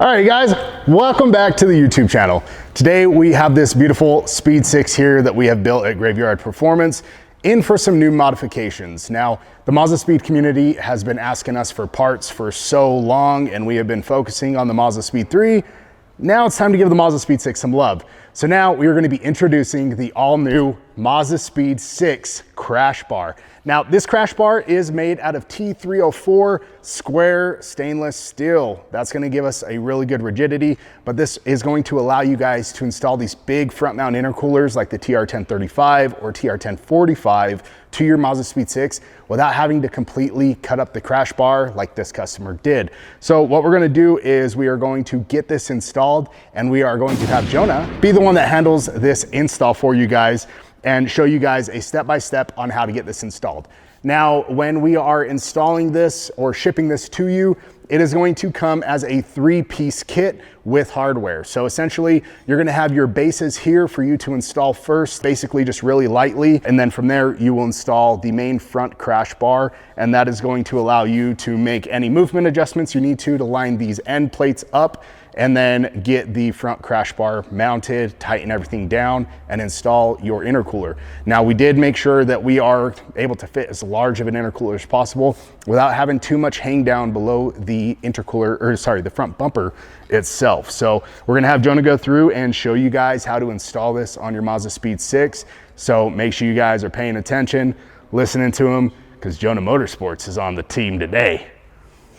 All right, guys, welcome back to the YouTube channel. Today we have this beautiful Speed 6 here that we have built at Graveyard Performance in for some new modifications. Now, the Mazdaspeed community has been asking us for parts for so long, and we have been focusing on the Mazdaspeed 3. Now it's time to give the Mazdaspeed 6 some love. So now we are going to be introducing the all-new Mazdaspeed6 crash bar. Now, this crash bar is made out of T304 square stainless steel. That's going to give us a really good rigidity, but this is going to allow you guys to install these big front mount intercoolers like the TR1035 or TR1045 to your Mazdaspeed6 without having to completely cut up the crash bar like this customer did. So what we're going to do is we are going to get this installed, and we are going to have Jonah be the one that handles this install for you guys and show you guys a step-by-step on how to get this installed. Now, when we are installing this or shipping this to you, it is going to come as a 3-piece kit with hardware. So essentially, you're gonna have your bases here for you to install first, basically just really lightly. And then from there, you will install the main front crash bar. And that is going to allow you to make any movement adjustments you need to line these end plates up, and then get the front crash bar mounted, tighten everything down, and install your intercooler. Now, we did make sure that we are able to fit as large of an intercooler as possible without having too much hang down below the intercooler, or sorry, the front bumper itself. So we're gonna have Jonah go through and show you guys how to install this on your Mazdaspeed6. So make sure you guys are paying attention, listening to him, because Jonah Motorsports is on the team today.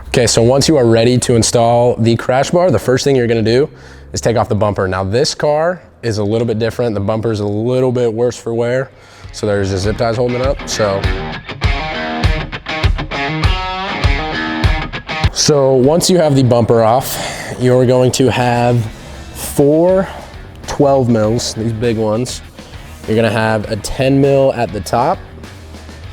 Okay, so once you are ready to install the crash bar, the first thing you're gonna do is take off the bumper. Now this car is a little bit different. The bumper is a little bit worse for wear. So there's the zip ties holding it up. So once you have the bumper off, you're going to have 4 12 mils, these big ones. You're gonna have a 10 mil at the top,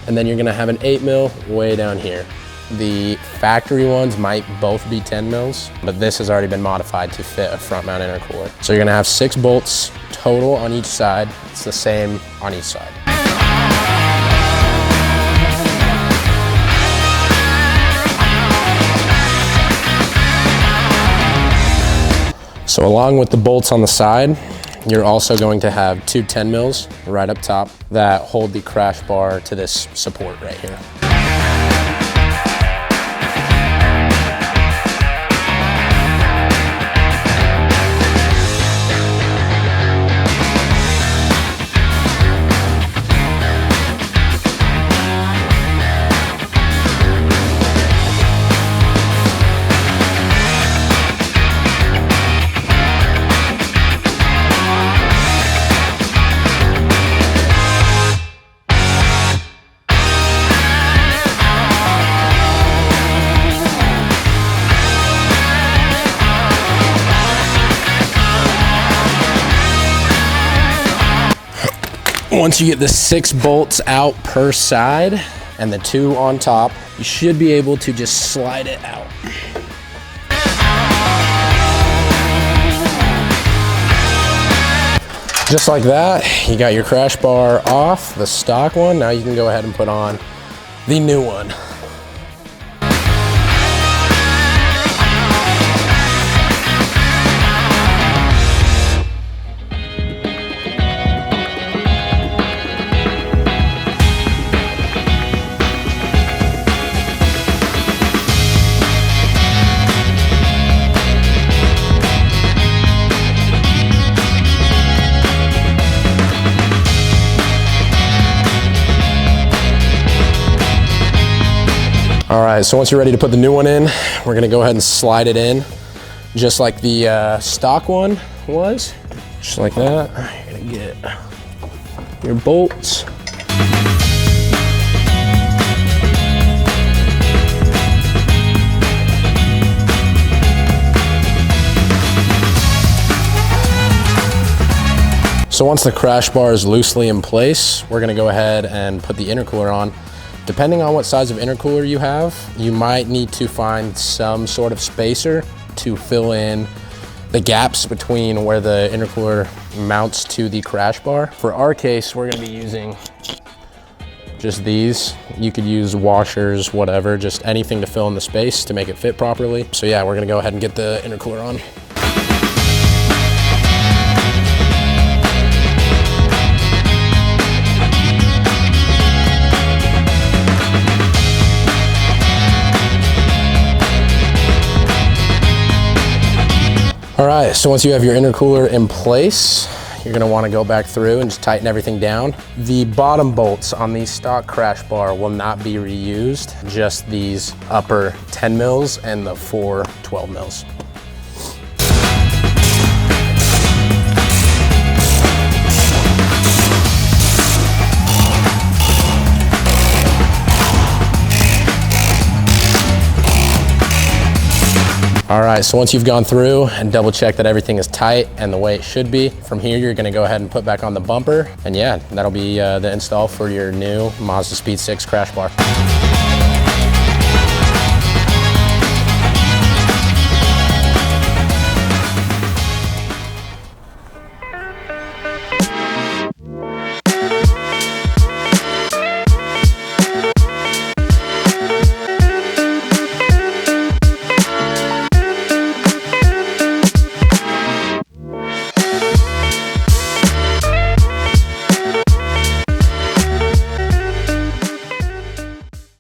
and then you're gonna have an 8 mil way down here. The factory ones might both be 10 mils, but this has already been modified to fit a front mount intercooler. So you're gonna have 6 bolts total on each side. It's the same on each side. So along with the bolts on the side, you're also going to have 2 10 mils right up top that hold the crash bar to this support right here. Once you get the 6 bolts out per side and the 2 on top, you should be able to just slide it out. Just like that, you got your crash bar off, the stock one. Now you can go ahead and put on the new one. All right, so once you're ready to put the new one in, we're gonna go ahead and slide it in just like the stock one was, just like that. You're gonna get your bolts. So once the crash bar is loosely in place, we're gonna go ahead and put the intercooler on. Depending on what size of intercooler you have, you might need to find some sort of spacer to fill in the gaps between where the intercooler mounts to the crash bar. For our case, we're gonna be using just these. You could use washers, whatever, just anything to fill in the space to make it fit properly. So yeah, we're gonna go ahead and get the intercooler on. All right, so once you have your intercooler in place, you're gonna wanna go back through and just tighten everything down. The bottom bolts on the stock crash bar will not be reused, just these upper 10 mils and the 4 12 mils. All right, so once you've gone through and double check that everything is tight and the way it should be, from here you're gonna go ahead and put back on the bumper, and yeah, that'll be the install for your new Mazdaspeed 6 crash bar.